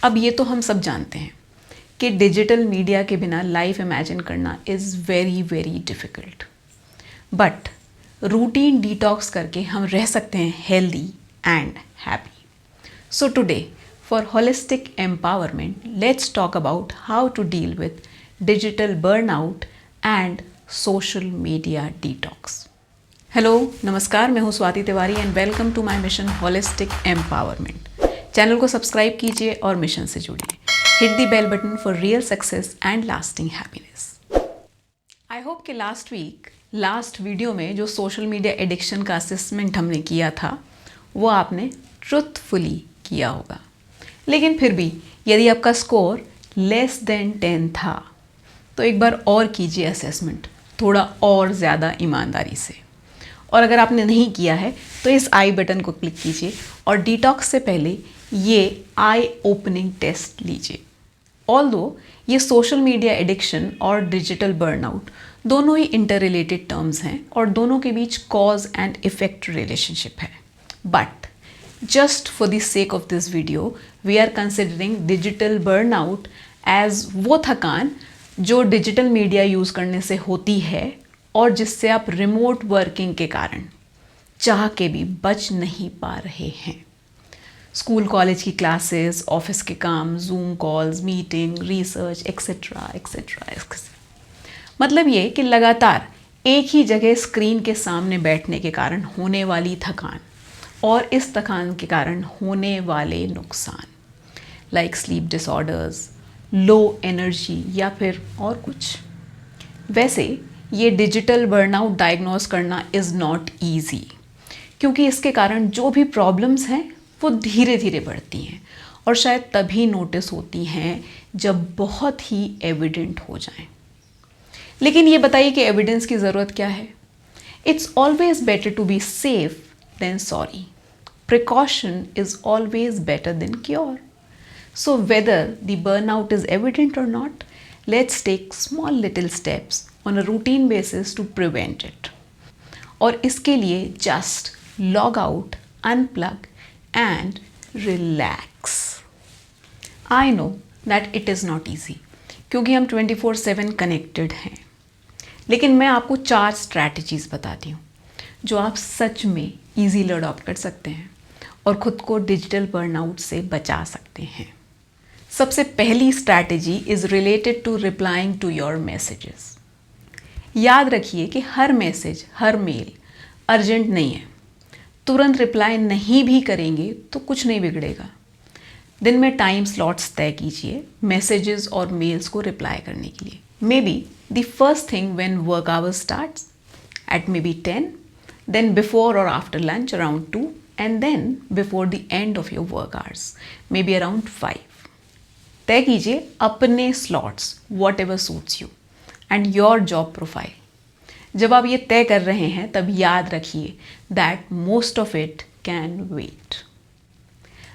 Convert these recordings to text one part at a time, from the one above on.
अब ये तो हम सब जानते हैं कि डिजिटल मीडिया के बिना लाइफ इमेजिन करना is very very difficult, but routine detox करके हम रह सकते हैं healthy and happy. So today for holistic empowerment let's talk about how to deal with digital burnout and social media detox. Hello, नमस्कार, मैं हूँ Swati Tiwari and welcome to my mission holistic empowerment. Channel को subscribe कीजिए और mission से जुड़िए. Hit the bell button for real success and lasting happiness. I hope कि last video में जो सोशल मीडिया एडिक्शन का असेसमेंट हमने किया था वो आपने ट्रुथफुली किया होगा. लेकिन फिर भी यदि आपका स्कोर लेस देन 10 था तो एक बार और कीजिए असेसमेंट, थोड़ा और ज़्यादा ईमानदारी से. और अगर आपने नहीं किया है तो इस आई बटन को क्लिक कीजिए और डिटॉक्स से पहले ये आई ओपनिंग टेस्ट लीजिए. ऑल्दो ये सोशल मीडिया एडिक्शन और डिजिटल बर्नआउट दोनों ही इंटर रिलेटेड टर्म्स हैं और दोनों के बीच कॉज एंड इफेक्ट रिलेशनशिप है. But just for the sake of this video we are considering digital burnout as वो थकान जो डिजिटल मीडिया यूज़ करने से होती है और जिससे आप रिमोट वर्किंग के कारण चाह के भी बच नहीं पा रहे हैं. स्कूल कॉलेज की क्लासेस, ऑफिस के काम, zoom calls, meeting, research etcetera etcetera. मतलब ये कि लगातार एक ही जगह स्क्रीन के सामने बैठने के कारण होने वाली थकान और इस थकान के कारण होने वाले नुकसान like sleep disorders, low energy या फिर और कुछ. वैसे ये डिजिटल बर्नआउट डायग्नोस करना इज़ नॉट ईजी, क्योंकि इसके कारण जो भी प्रॉब्लम्स हैं वो धीरे धीरे बढ़ती हैं और शायद तभी नोटिस होती हैं जब बहुत ही एविडेंट हो जाएं. लेकिन ये बताइए कि एविडेंस की ज़रूरत क्या है. It's always better to be safe than sorry. Precaution is always better than cure. So whether the burnout is evident और not, let's take small little steps on a routine basis to prevent it. और इसके लिए just log out, unplug and relax. I know that it is not easy क्योंकि हम 24/7 connected हैं. लेकिन मैं आपको 4 strategies बताती हूँ जो आप सच में easily adopt कर सकते हैं और खुद को डिजिटल बर्नआउट से बचा सकते हैं. सबसे पहली strategy is related to replying to your messages. याद रखिए कि हर मैसेज, हर मेल अर्जेंट नहीं है. तुरंत रिप्लाई नहीं भी करेंगे तो कुछ नहीं बिगड़ेगा. दिन में टाइम स्लॉट्स तय कीजिए मैसेजेस और मेल्स को रिप्लाई करने के लिए. Maybe the first thing when work hours starts at maybe 10, then before और after lunch around 2 and then before the end of your work hours maybe around 5. तय कीजिए अपने slots, whatever suits you and your job profile. जब आप ये तय कर रहे हैं तब याद रखिए that most of it can wait.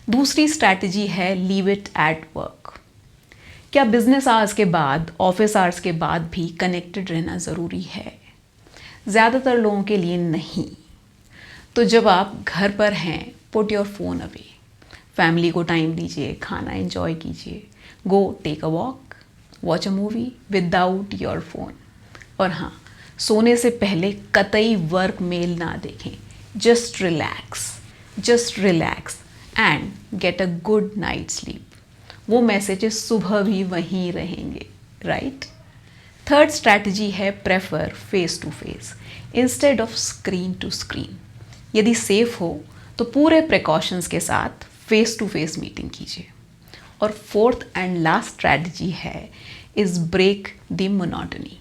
दूसरी स्ट्रैटेजी है लीव इट एट वर्क. क्या बिजनेस आवर्स के बाद, ऑफिस आवर्स के बाद भी कनेक्टेड रहना ज़रूरी है? ज़्यादातर लोगों के लिए नहीं. तो जब आप घर पर हैं, put your phone away. Family को टाइम दीजिए, खाना एंजॉय कीजिए, go take a walk, watch a movie without your phone. और हाँ, सोने से पहले कतई वर्क मेल ना देखें. Just relax and get a good night sleep. वो मैसेजेस सुबह भी वहीं रहेंगे, राइट? थर्ड स्ट्रैटेजी है prefer face to face instead of screen to screen. यदि सेफ हो तो पूरे प्रिकॉशंस के साथ फेस टू फेस मीटिंग कीजिए. और फोर्थ एंड लास्ट स्ट्रैटेजी है is break the monotony.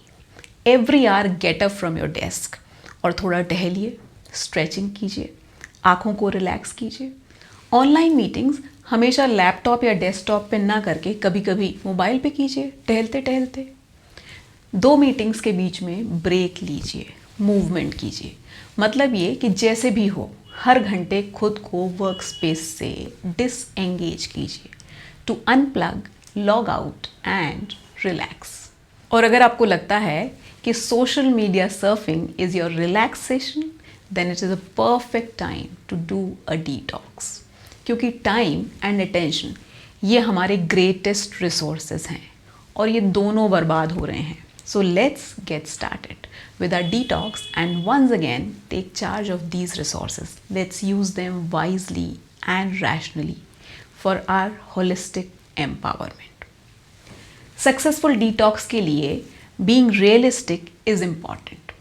Every hour get up from your desk और थोड़ा टहलिए, स्ट्रेचिंग कीजिए, आँखों को रिलैक्स कीजिए. ऑनलाइन मीटिंग्स हमेशा लैपटॉप या डेस्कटॉप पे ना करके कभी कभी मोबाइल पे कीजिए टहलते टहलते. 2 मीटिंग्स के बीच में ब्रेक लीजिए, मूवमेंट कीजिए. मतलब ये कि जैसे भी हो हर घंटे खुद को वर्क स्पेस से डिसएंगेज कीजिए to unplug, log out and relax. और अगर आपको लगता है कि social media surfing is your relaxation, then it is a perfect time to do a detox. क्योंकि टाइम एंड अटेंशन ये हमारे ग्रेटेस्ट रिसोर्सेज हैं और ये दोनों बर्बाद हो रहे हैं. So let's get started with our detox and once again take charge of these resources. Let's use them wisely and rationally for our holistic empowerment. Successful detox के लिए being realistic is important.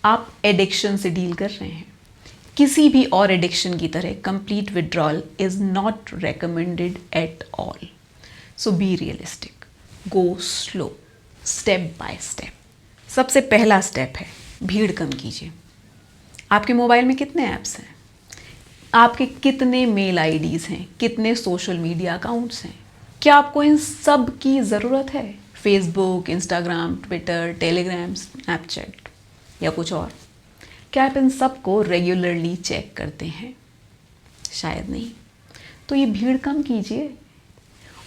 आप addiction से deal कर रहे हैं. किसी भी और एडिक्शन की तरह complete withdrawal is not recommended at all. So be realistic. Go slow, step by step. सबसे पहला स्टेप है भीड़ कम कीजिए. आपके मोबाइल में कितने ऐप्स हैं? आपके कितने मेल आईडीज़ हैं? कितने सोशल मीडिया अकाउंट्स हैं? क्या आपको इन सब की ज़रूरत है? Facebook, Instagram, Twitter, Telegram, Snapchat या कुछ और? क्या आप इन सब को रेगुलरली चेक करते हैं? शायद नहीं. तो ये भीड़ कम कीजिए.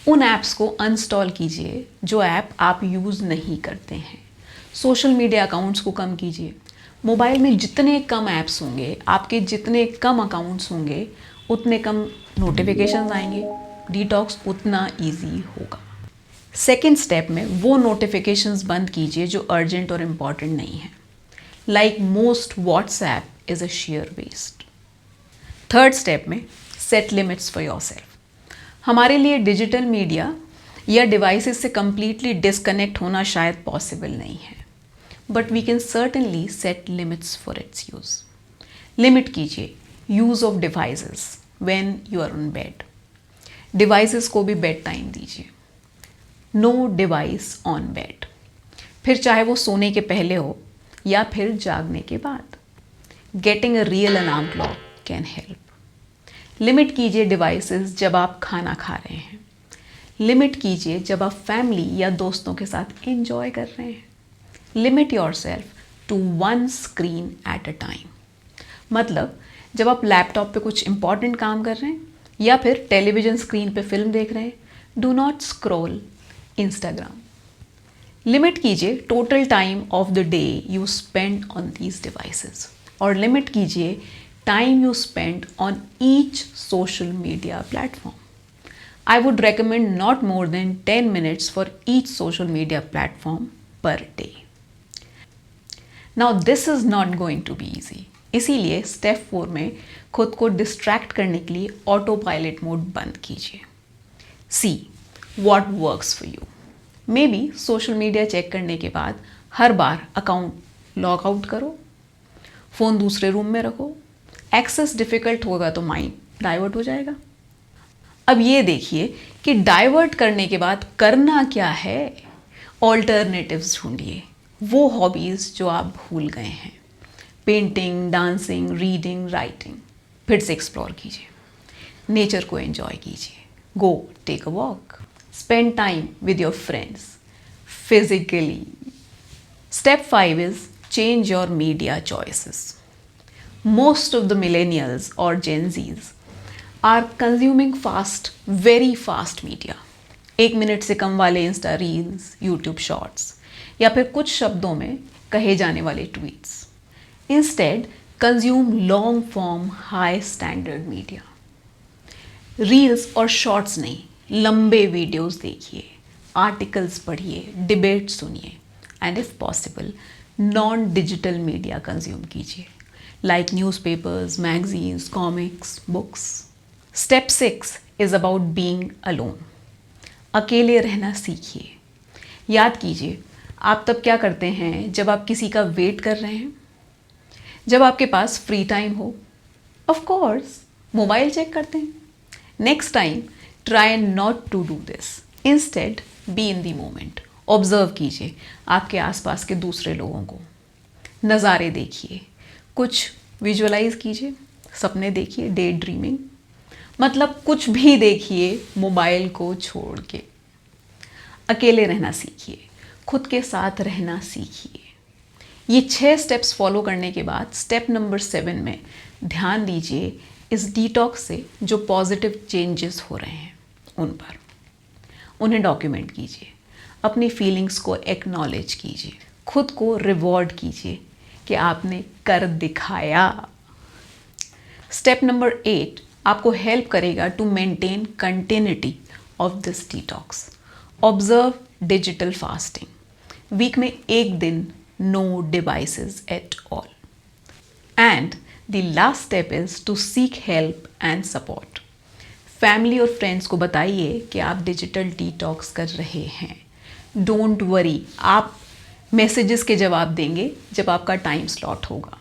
उन ऐप्स को अनइंस्टॉल कीजिए जो ऐप आप यूज़ नहीं करते हैं. सोशल मीडिया अकाउंट्स को कम कीजिए. मोबाइल में जितने कम ऐप्स होंगे, आपके जितने कम अकाउंट्स होंगे, उतने कम नोटिफिकेशंस आएंगे. डिटॉक्स उतना इजी होगा. सेकंड स्टेप में वो नोटिफिकेशंस बंद कीजिए जो अर्जेंट और इम्पॉर्टेंट नहीं है. Like most WhatsApp is a sheer waste. Third step में सेट लिमिट्स फॉर योरसेल्फ. हमारे लिए डिजिटल मीडिया या डिवाइसेस से कंप्लीटली डिस्कनेक्ट होना शायद पॉसिबल नहीं है, but we can certainly set limits for its use. Limit कीजिए use of devices when you are on bed. Devices को भी बेड टाइम दीजिए. No device on bed. फिर चाहे वो सोने के पहले हो या फिर जागने के बाद. Getting a real alarm clock can help. Limit कीजिए डिवाइसेस जब आप खाना खा रहे हैं. लिमिट कीजिए जब आप फैमिली या दोस्तों के साथ एंजॉय कर रहे हैं. Limit yourself to one screen at a time. मतलब जब आप लैपटॉप पे कुछ इंपॉर्टेंट काम कर रहे हैं या फिर टेलीविजन स्क्रीन पे फिल्म देख रहे हैं, do not scroll Instagram. Limit कीजिए total time of the day you spend on these devices और लिमिट कीजिए time you spend on each social media platform. I would recommend not more than 10 minutes for each social media platform per day. Now this is not going to be easy. इसीलिए step 4 में खुद को distract करने के लिए auto pilot mode बंद कीजिए. See what works for you. Maybe social media check करने के बाद हर बार अकाउंट लॉग आउट करो, फ़ोन दूसरे रूम में रखो. एक्सेस डिफ़िकल्ट होगा तो माइंड डाइवर्ट हो जाएगा. अब ये देखिए कि डाइवर्ट करने के बाद करना क्या है. ऑल्टरनेटिव्स ढूंढिए. वो हॉबीज़ जो आप भूल गए हैं. पेंटिंग, डांसिंग, रीडिंग, राइटिंग फिर से एक्सप्लोर कीजिए. नेचर को एंजॉय कीजिए. Go take a walk. Spend time with your friends physically. Step 5 is change your media choices. Most of the millennials और Gen Zs are consuming fast, very fast media. 1 minute से कम वाले Insta reels, YouTube shorts या फिर कुछ शब्दों में कहे जाने वाले tweets. Instead consume long form high standard media. Reels और शॉर्ट्स नहीं, लंबे वीडियोस देखिए, आर्टिकल्स पढ़िए, डिबेट सुनिए and if possible non digital media consume कीजिए like newspapers, magazines, comics, books. Step 6 is about being alone. अकेले रहना सीखिए. याद कीजिए आप तब क्या करते हैं जब आप किसी का वेट कर रहे हैं, जब आपके पास फ्री टाइम हो. ऑफ कोर्स मोबाइल चेक करते हैं. Next time try not to do this. Instead be in the moment. Observe कीजिए आपके आसपास के दूसरे लोगों को. नज़ारे देखिए, कुछ विजुअलाइज कीजिए, सपने देखिए, डे ड्रीमिंग. मतलब कुछ भी देखिए मोबाइल को छोड़ के. अकेले रहना सीखिए, खुद के साथ रहना सीखिए. ये 6 स्टेप्स फॉलो करने के बाद स्टेप नंबर 7 में ध्यान दीजिए इस डिटॉक्स से जो पॉजिटिव चेंजेस हो रहे हैं उन पर. उन्हें डॉक्यूमेंट कीजिए. अपनी फीलिंग्स को एक्नॉलेज कीजिए. खुद को रिवॉर्ड कीजिए कि आपने कर दिखाया. स्टेप नंबर 8, आपको हेल्प करेगा to maintain continuity of this detox. Observe digital fasting, week में एक दिन no devices at all. And the last step is to seek help and support. Family और फ्रेंड्स को बताइए कि आप डिजिटल डिटॉक्स कर रहे हैं। डोंट वरी, आप मैसेजेस के जवाब देंगे जब आपका टाइम स्लॉट होगा।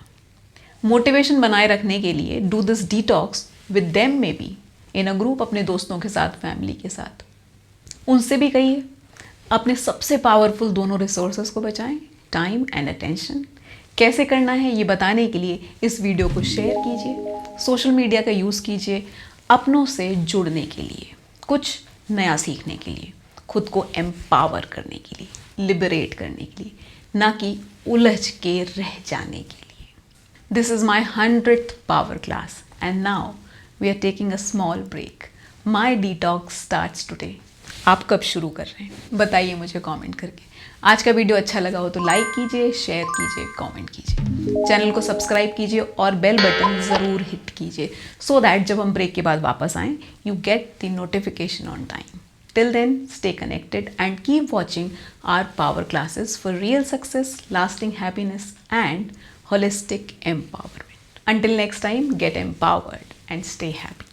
मोटिवेशन बनाए रखने के लिए do this detox with them, may be in a group, अपने दोस्तों के साथ, फैमिली के साथ। उनसे भी कहिए अपने सबसे पावरफुल दोनों रिसोर्सेज को बचाएं, टाइम एंड अटेंशन। कैसे करना है ये बताने के लिए इस वीडियो को शेयर कीजिए, सोशल मीडिया का यूज़ कीजिए अपनों से जुड़ने के लिए, कुछ नया सीखने के लिए, खुद को एम्पावर करने के लिए, लिबरेट करने के लिए, ना कि उलझ के रह जाने के लिए। This is my 100th power class and now we are taking a small break. My detox starts today. आप कब शुरू कर रहे हैं बताइए मुझे कमेंट करके। आज का वीडियो अच्छा लगा हो तो लाइक कीजिए, शेयर कीजिए, कमेंट कीजिए, चैनल को सब्सक्राइब कीजिए और बेल बटन ज़रूर हिट कीजिए सो दैट जब हम ब्रेक के बाद वापस आएँ you get the notification on time. Till then, stay connected and keep watching our power classes for real success, lasting happiness, and holistic empowerment. Until next time, get empowered and stay happy.